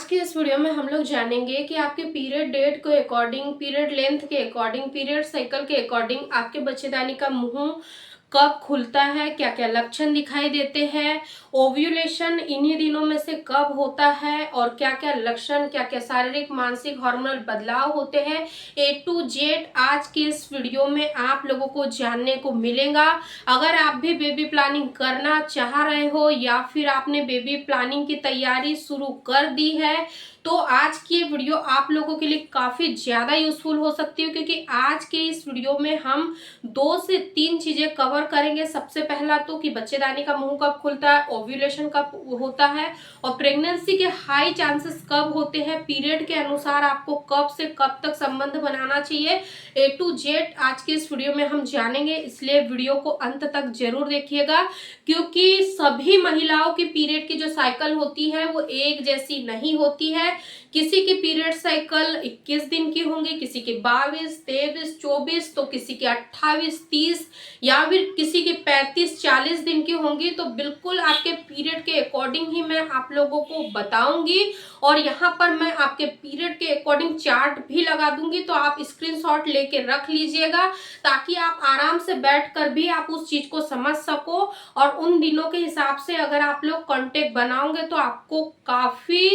की इस वीडियो में हम लोग जानेंगे कि आपके पीरियड डेट के अकॉर्डिंग, पीरियड लेंथ के अकॉर्डिंग, पीरियड साइकिल के अकॉर्डिंग आपके बच्चेदानी का मुंह कब खुलता है, क्या क्या लक्षण दिखाई देते हैं, ओव्यूलेशन इन्हीं दिनों में से कब होता है और क्या क्या लक्षण, क्या क्या शारीरिक मानसिक हार्मोनल बदलाव होते हैं। ए टू जेड आज की इस वीडियो में आप लोगों को जानने को मिलेगा। अगर आप भी बेबी प्लानिंग करना चाह रहे हो या फिर आपने बेबी प्लानिंग की तैयारी शुरू कर दी है तो आज की ये वीडियो आप लोगों के लिए काफ़ी ज़्यादा यूजफुल हो सकती है, क्योंकि आज के इस वीडियो में हम 2 से 3 चीज़ें कवर करेंगे। सबसे पहला तो कि बच्चेदानी का मुंह कब खुलता है, ओव्यूलेशन कब होता है और प्रेगनेंसी के हाई चांसेस कब होते हैं, पीरियड के अनुसार आपको कब से कब तक संबंध बनाना चाहिए। ए टू जेड आज के इस वीडियो में हम जानेंगे, इसलिए वीडियो को अंत तक जरूर देखिएगा, क्योंकि सभी महिलाओं की पीरियड की जो साइकिल होती है वो एक जैसी नहीं होती है। किसी की पीरियड साइकिल 21 दिन की होंगी, किसी की 22, 23, 24, तो किसी की 28, 30 या फिर किसी की 35, 40 दिन की होंगी। तो बिल्कुल आपके पीरियड के अकॉर्डिंग ही मैं आप लोगों को बताऊंगी और यहाँ पर मैं आपके पीरियड के अकॉर्डिंग चार्ट भी लगा दूंगी, तो आप स्क्रीनशॉट लेके रख लीजिएगा ताकि आप आराम से बैठकर भी आप उस चीज को समझ सको और उन दिनों के हिसाब से अगर आप लोग कांटेक्ट बनाओगे तो आपको काफी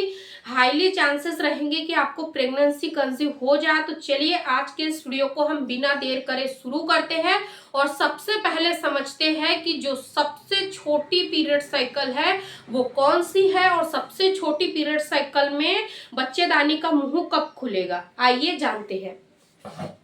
हाईली चांसेस रहेंगे कि आपको प्रेगनेंसी कंसीव हो जाए। तो चलिए आज के इस वीडियो को हम बिना देर करे शुरू करते हैं और सबसे पहले समझते हैं कि जो सबसे छोटी पीरियड साइकिल है वो कौन सी है और सबसे छोटी पीरियड साइकिल में बच्चेदानी का मुंह कब खुलेगा। आइए जानते हैं।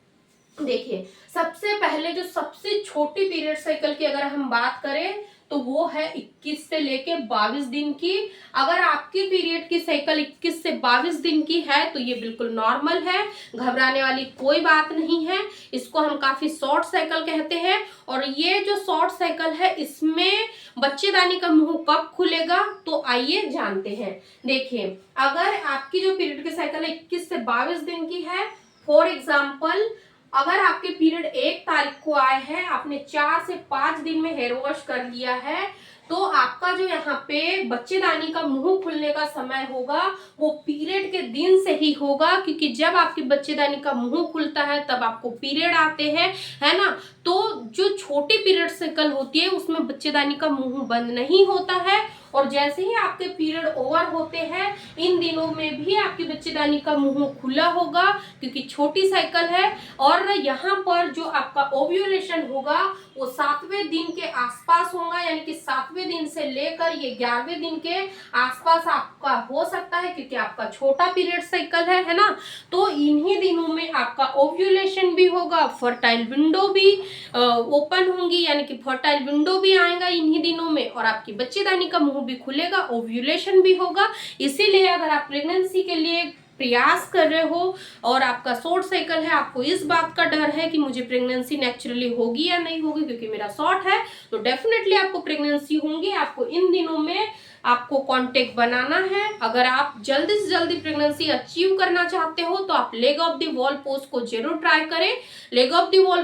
देखिए, सबसे पहले जो सबसे छोटी पीरियड साइकिल की अगर हम बात करें तो वो है 21 से लेके 22 दिन की। अगर आपकी पीरियड की साइकिल 21 से 22 दिन की है तो ये बिल्कुल नॉर्मल है, घबराने वाली कोई बात नहीं है। इसको हम काफी शॉर्ट साइकिल कहते हैं और ये जो शॉर्ट साइकिल है इसमें बच्चेदानी का मुंह कब खुलेगा तो आइए जानते हैं। देखिए, अगर आपकी जो पीरियड की साइकिल है 21 से 22 दिन की है, फॉर एग्जाम्पल अगर आपके पीरियड 1 तारीख को आए हैं, आपने 4 से 5 दिन में हेयर वॉश कर लिया है, तो आपका जो यहाँ पे बच्चेदानी का मुंह खुलने का समय होगा वो पीरियड के दिन से ही होगा, क्योंकि जब आपकी बच्चेदानी का मुंह खुलता है तब आपको पीरियड आते हैं, है ना। तो जो छोटी पीरियड साइकिल होती है उसमें बच्चेदानी का मुंह बंद नहीं होता है और जैसे ही आपके पीरियड ओवर होते हैं इन दिनों में भी आपकी बच्चेदानी का मुंह खुला होगा, क्योंकि छोटी साइकिल है। और यहाँ पर जो आपका ओव्यूलेशन होगा वो 7वें दिन के आसपास होगा, यानी कि 7वें दिन से लेकर ये 11वें दिन के आसपास आपका हो सकता है, क्योंकि आपका छोटा पीरियड साइकिल है ना। तो इन्हीं दिनों में आपका ओव्यूलेशन भी होगा, फर्टाइल विंडो भी ओपन होंगी, यानी कि फर्टाइल विंडो भी आएगा इन्हीं दिनों में और आपकी बच्चेदानी का मुंह भी खुलेगा, ओव्यूलेशन भी होगा। इसीलिए अगर आप प्रेगनेंसी के लिए प्रयास कर रहे हो और आपका शॉर्ट साइकिल है, आपको इस बात का डर है कि मुझे प्रेगनेंसी नेचुरली होगी या नहीं होगी क्योंकि मेरा शॉर्ट है, तो डेफिनेटली आपको प्रेगनेंसी होंगी। आपको इन दिनों में आपको कांटेक्ट बनाना है। अगर आप जल्दी से जल्दी प्रेगनेंसी अचीव करना चाहते हो तो आप leg of the wall pose को जरूर ट्राई करें। Leg of the wall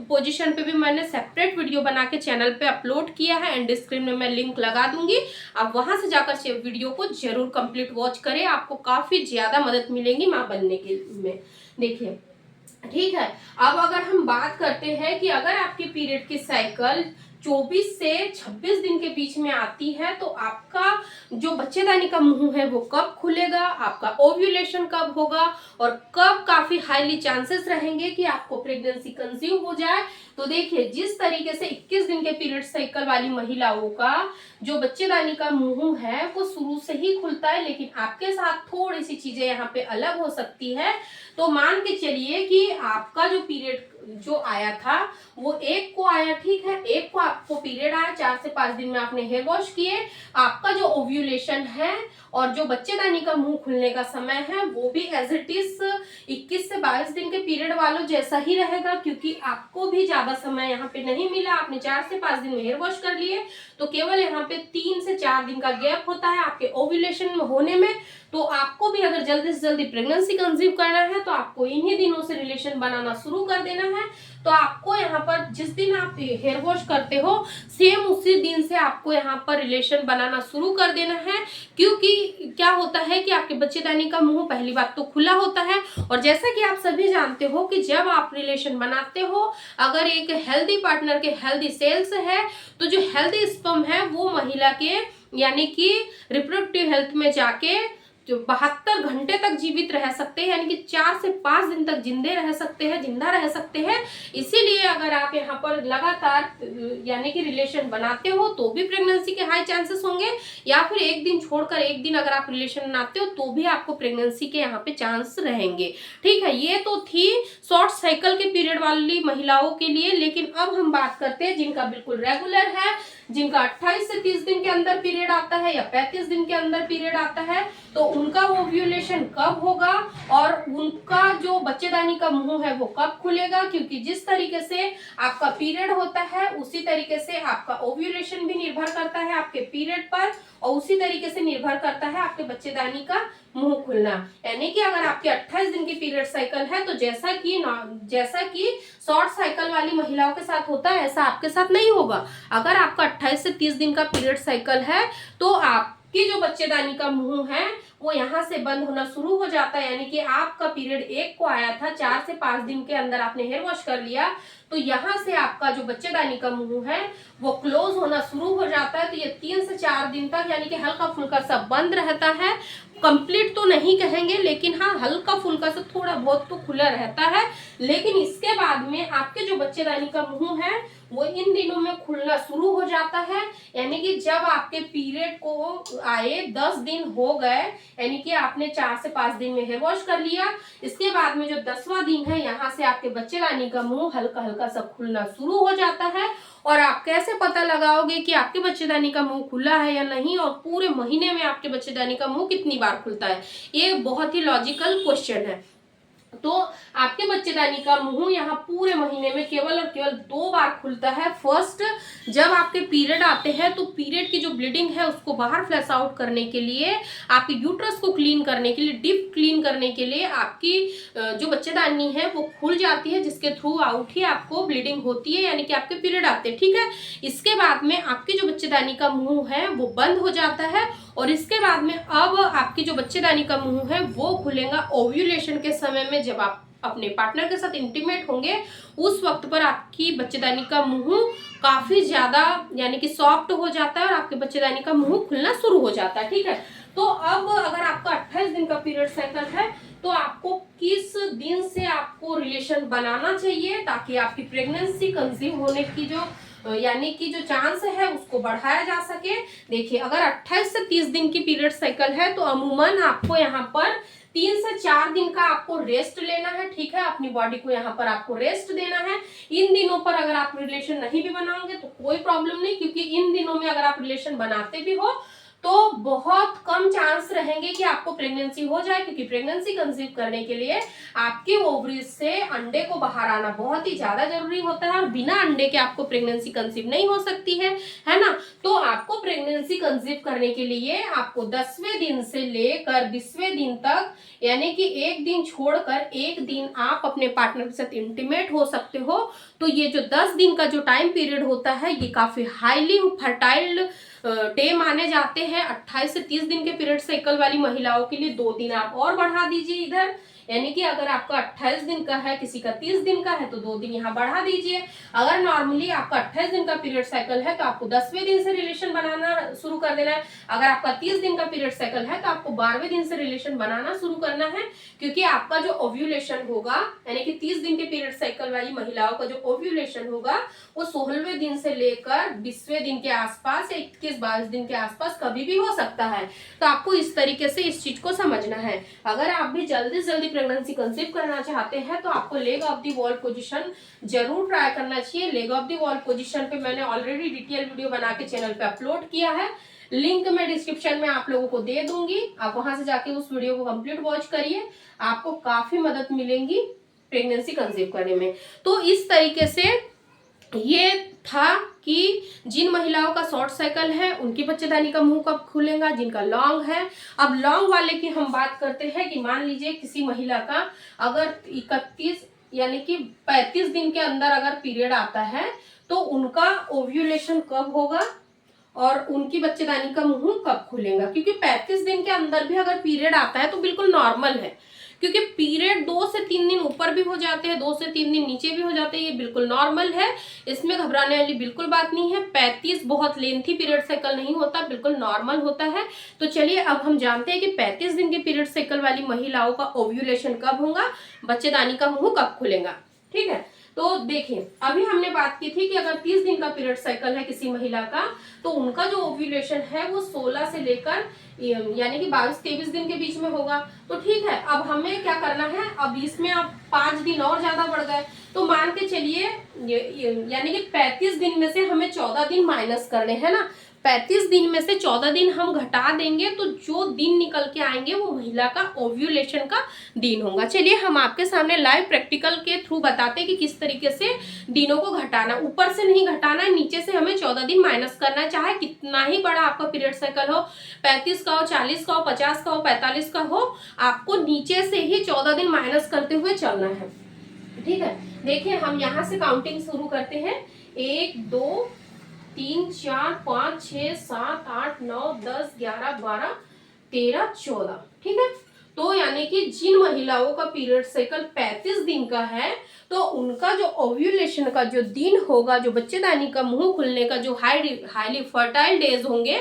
position पे भी मैंने सेपरेट वीडियो बना के चैनल पे अपलोड किया है, एंड स्क्रीन में मैं लिंक लगा दूंगी, आप वहां से जाकर वीडियो को जरूर कंप्लीट वॉच करें, आपको काफी ज्यादा मदद मिलेगी मां बनने के में। देखिए, ठीक है, अब अगर हम बात करते हैं कि अगर आपकी पीरियड की साइकिल 24 से 26 दिन के बीच में आती है तो आपका जो बच्चेदानी का मुंह है वो कब खुलेगा, आपका ओव्यूलेशन कब होगा और कब काफी हाईली चांसेस रहेंगे कि आपको प्रेगनेंसी कंसीव हो जाए। तो देखिए, जिस तरीके से 21 दिन के पीरियड साइकिल वाली महिलाओं का जो बच्चेदानी का मुंह है वो शुरू से ही खुलता है, लेकिन आपके साथ थोड़ी सी चीजें यहाँ पे अलग हो सकती है। तो मान के चलिए कि आपका जो पीरियड जो आया था वो 1 को आया, ठीक है, 1 को आपको पीरियड आया, 4 से 5 दिन में आपने हेयर वॉश किए, आपका जो ओव्यूलेशन है और जो बच्चेदानी का मुंह खुलने का समय है वो भी एज इट इज 21 से 22 दिन के पीरियड वालों जैसा ही रहेगा, क्योंकि आपको भी ज्यादा समय यहाँ पे नहीं मिला, आपने 4 से 5 दिन में हेयर वॉश कर लिए, तो केवल यहाँ पे 3 से 4 दिन का गैप होता है आपके ओव्यूलेशन होने में। तो आपको भी अगर जल्दी से जल्दी प्रेगनेंसी कंसीव करना है तो आपको इन्हीं दिनों से रिलेशन बनाना शुरू कर देना है। तो आपको यहाँ पर जिस दिन आप हेयर वॉश करते हो सेम उसी दिन से आपको यहाँ पर रिलेशन बनाना शुरू कर देना है, क्योंकि क्या होता है कि आपके बच्चेदानी का मुंह पहली बात तो खुला होता है, और जैसा कि आप सभी जानते हो कि जब आप रिलेशन बनाते हो, अगर एक हेल्दी पार्टनर के हेल्दी सेल्स है तो जो हेल्दी स्पर्म है वो महिला के यानी कि रिप्रोडक्टिव हेल्थ में जाके जो 72 घंटे तक जीवित रह सकते हैं, यानी कि 4 से 5 दिन तक जिंदा रह सकते हैं। इसीलिए अगर आप यहाँ पर लगातार यानी कि रिलेशन बनाते हो तो भी प्रेगनेंसी के हाई चांसेस होंगे, या फिर एक दिन छोड़कर एक दिन अगर आप रिलेशन बनाते हो तो भी आपको प्रेगनेंसी के यहाँ पे चांस रहेंगे। ठीक है, ये तो थी शॉर्ट साइकिल के पीरियड वाली महिलाओं के लिए। लेकिन अब हम बात करते हैं जिनका बिल्कुल रेगुलर है, जिनका 28 से 30 दिन के अंदर पीरियड आता है या 35 दिन के अंदर पीरियड आता है, तो उनका ओव्यूलेशन कब होगा और उनका जो बच्चेदानी का मुंह है वो कब खुलेगा। क्योंकि जिस तरीके से आपका पीरियड होता है उसी तरीके से आपका ओव्यूलेशन भी निर्भर करता है आपके पीरियड पर, और उसी तरीके से निर्भर करता है आपके बच्चेदानी का मुंह खुलना। यानी कि अगर आपके 28 दिन की पीरियड साइकिल है तो जैसा कि शॉर्ट साइकिल वाली महिलाओं के साथ होता है ऐसा आपके साथ नहीं होगा। अगर आपका 28 से 30 दिन का पीरियड साइकिल है तो आपकी जो बच्चेदानी का मुंह है वो यहाँ से बंद होना शुरू हो जाता है। यानी कि आपका पीरियड 1 को आया था, 4 से 5 दिन के अंदर आपने हेयर वॉश कर लिया, तो यहाँ से आपका जो बच्चेदानी का मुंह है वो क्लोज होना शुरू हो जाता है। तो ये 3 से 4 दिन तक यानी कि हल्का फुल्का सा बंद रहता है। कंप्लीट तो नहीं कहेंगे, लेकिन हाँ हल्का फुल्का सा थोड़ा बहुत तो खुला रहता है। लेकिन इसके बाद में आपके जो बच्चेदानी का मुंह है वो इन दिनों में खुलना शुरू हो जाता है। यानी कि जब आपके पीरियड को आए 10 दिन हो गए, यानी कि आपने 4 से 5 दिन में हेयर वॉश कर लिया, इसके बाद में जो 10वां दिन है यहाँ से आपके बच्चेदानी का मुंह हल्का हल्का सा खुलना शुरू हो जाता है। और आप कैसे पता लगाओगे कि आपके बच्चेदानी का मुंह खुला है या नहीं, और पूरे महीने में आपके बच्चेदानी का मुंह कितनी बार खुलता है? ये बहुत ही लॉजिकल क्वेश्चन है। तो आपके बच्चेदानी का मुंह यहाँ पूरे महीने में केवल और केवल 2 बार खुलता है। फर्स्ट, जब आपके पीरियड आते हैं तो पीरियड की जो ब्लीडिंग है उसको बाहर फ्लैश आउट करने के लिए, आपके यूट्रस को क्लीन करने के लिए, डीप क्लीन करने के लिए आपकी जो बच्चेदानी है वो खुल जाती है, जिसके थ्रू आउट ही आपको ब्लीडिंग होती है, यानी कि आपके पीरियड आते हैं। ठीक है, इसके बाद में आपकी जो बच्चेदानी का मुंह है वो बंद हो जाता है, और इसके बाद में अब आपकी जो बच्चेदानी का मुंह है वो खुलेगा ओव्यूलेशन के समय में। जब आप अपने पार्टनर के साथ इंटीमेट होंगे उस वक्त पर आपकी बच्चेदानी का मुंह काफी ज्यादा यानी कि सॉफ्ट हो जाता है और आपके बच्चेदानी का मुंह खुलना शुरू हो जाता है। ठीक है, तो अब अगर आपका 28 दिन का पीरियड साइकिल है तो आपको किस दिन से आपको रिलेशन बनाना चाहिए ताकि आपकी प्रेगनेंसी कंसीव होने की जो यानी कि जो चांस है उसको बढ़ाया जा सके। देखिए, अगर 28 से 30 दिन की पीरियड साइकिल है तो अमूमन आपको यहाँ पर 3 से 4 दिन का आपको रेस्ट लेना है। ठीक है, अपनी बॉडी को यहाँ पर आपको रेस्ट देना है। इन दिनों पर अगर आप रिलेशन नहीं भी बनाओगे तो कोई प्रॉब्लम नहीं, क्योंकि इन दिनों में अगर आप रिलेशन बनाते भी हो तो बहुत कम चांस रहेंगे कि आपको प्रेगनेंसी हो जाए, क्योंकि प्रेगनेंसी कंसीव करने के लिए आपके ओवरीज से अंडे को बाहर आना बहुत ही ज्यादा जरूरी होता है, और बिना अंडे के आपको प्रेगनेंसी कंसीव नहीं हो सकती है ना। तो आपको प्रेगनेंसी कंसीव करने के लिए आपको 10वें दिन से लेकर 20वें दिन तक, यानी कि एक दिन छोड़कर एक दिन आप अपने पार्टनर के साथ इंटीमेट हो सकते हो। तो ये जो 10 दिन का जो टाइम पीरियड होता है ये काफी हाईली फर्टाइल डे माने जाते हैं। 28 से 30 दिन के पीरियड साइकिल वाली महिलाओं के लिए 2 दिन आप और बढ़ा दीजिए इधर, यानी कि अगर आपका 28 दिन का है, किसी का 30 दिन का है तो 2 दिन यहाँ बढ़ा दीजिए। अगर नॉर्मली आपका 28 दिन का पीरियड साइकिल है तो आपको 10वें दिन से रिलेशन बनाना शुरू कर देना है। अगर आपका 30 दिन का पीरियड साइकिल है तो आपको 12वें दिन से रिलेशन बनाना शुरू करना है, क्योंकि आपका जो ओव्यूलेशन होगा यानी कि 30 दिन के पीरियड साइकिल वाली महिलाओं का जो ओव्यूलेशन होगा वो 16वें दिन से लेकर 20वें दिन के आसपास या 21-22 दिन के आसपास कभी भी हो सकता है। तो आपको इस तरीके से इस चीज को समझना है। अगर आप भी जल्दी से जल्दी प्रेगनेंसी कंसीव करना चाहते हैं तो आपको leg of the wall position जरूर ट्राई करना चाहिए। Leg of the wall position पे मैंने ऑलरेडी डिटेल वीडियो बना के चैनल पे अपलोड किया है, लिंक मैं डिस्क्रिप्शन में आप लोगों को दे दूंगी, आप वहां से जाके उस वीडियो को कंप्लीट वॉच करिए, आपको काफी मदद मिलेगी प्रेगनेंसी कंसीव करने में। तो इस तरीके से ये था कि जिन महिलाओं का शॉर्ट साइकिल है उनकी बच्चेदानी का मुंह कब खुलेगा, जिनका लॉन्ग है। अब लॉन्ग वाले की हम बात करते हैं कि मान लीजिए किसी महिला का अगर 31 यानी कि 35 दिन के अंदर अगर पीरियड आता है तो उनका ओव्यूलेशन कब होगा और उनकी बच्चेदानी का मुंह कब खुलेगा। क्योंकि 35 दिन के अंदर भी अगर पीरियड आता है तो बिल्कुल नॉर्मल है, क्योंकि पीरियड 2 से 3 दिन ऊपर भी हो जाते हैं, 2 से 3 दिन नीचे भी हो जाते हैं, ये बिल्कुल नॉर्मल है, इसमें घबराने वाली बिल्कुल बात नहीं है। 35 बहुत लेंथी पीरियड साइकिल नहीं होता, बिल्कुल नॉर्मल होता है। तो चलिए अब हम जानते हैं कि 35 दिन के पीरियड साइकिल वाली महिलाओं का ओव्यूलेशन कब होगा, बच्चेदानी का मुंह कब खुलेगा। ठीक है, तो देखिए अभी हमने बात की थी कि अगर 30 दिन का पीरियड साइकिल है किसी महिला का तो उनका जो ओव्यूलेशन है वो 16 से लेकर यानी कि 22-23 दिन के बीच में होगा। तो ठीक है, अब हमें क्या करना है, अब इसमें अब 5 दिन और ज्यादा बढ़ गए, तो मान के चलिए यानी कि 35 दिन में से हमें 14 दिन माइनस करने हैं ना। 35 दिन में से 14 दिन हम घटा देंगे तो जो दिन निकल के आएंगे वो महिला का ओव्यूलेशन का दिन होगा। चलिए हम आपके सामने लाइव प्रैक्टिकल के थ्रू बताते हैं कि किस तरीके से दिनों को घटाना, ऊपर से नहीं घटाना है, नीचे से हमें 14 दिन माइनस करना है। चाहे कितना ही बड़ा आपका पीरियड साइकिल हो, 35 का हो, 40 का हो, 50 का हो, 45 का हो, आपको नीचे से ही 14 दिन माइनस करते हुए चलना है। ठीक है, देखिए हम यहाँ से काउंटिंग शुरू करते हैं। 1 2 3 4 5 6 7 8 9 10 11 12 13 14। ठीक है, तो यानी कि जिन महिलाओं का पीरियड साइकिल 35 दिन का है तो उनका जो ओव्यूलेशन का जो दिन होगा, जो बच्चेदानी का मुंह खुलने का जो हाईली फर्टाइल डेज होंगे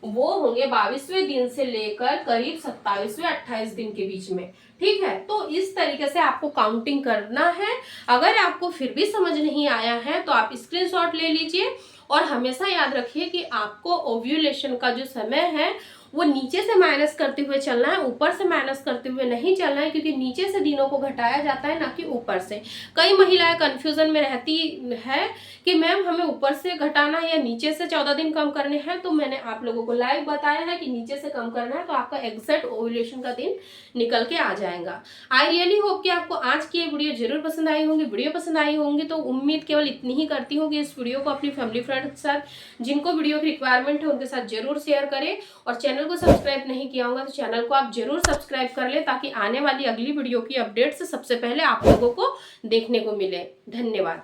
वो होंगे 22वें दिन से लेकर करीब 27वें 28 दिन के बीच में। ठीक है, तो इस तरीके से आपको काउंटिंग करना है। अगर आपको फिर भी समझ नहीं आया है तो आप स्क्रीनशॉट ले लीजिए और हमेशा याद रखिए कि आपको ओव्यूलेशन का जो समय है वो नीचे से माइनस करते हुए चलना है, ऊपर से माइनस करते हुए नहीं चलना है, क्योंकि नीचे से दिनों को घटाया जाता है ना कि ऊपर से। कई महिलाएं कंफ्यूजन में रहती है कि मैम हमें ऊपर से घटाना है या नीचे से 14 दिन कम करने हैं, तो मैंने आप लोगों को लाइव बताया है कि नीचे से कम करना है तो आपका एग्जैक्ट ओव्यूलेशन का दिन निकल के आ जाएगा। आई रियली होप कि आपको आज की ये वीडियो जरूर पसंद आई होंगी। वीडियो पसंद आई होंगी तो उम्मीद केवल इतनी ही करती हूँ कि इस वीडियो को अपनी फैमिली फ्रेंड के साथ जिनको वीडियो की रिक्वायरमेंट है उनके साथ जरूर शेयर करें, और चैनल को सब्सक्राइब नहीं किया होगा तो चैनल को आप जरूर सब्सक्राइब कर ले ताकि आने वाली अगली वीडियो की अपडेट से सबसे पहले आप लोगों को देखने को मिले। धन्यवाद।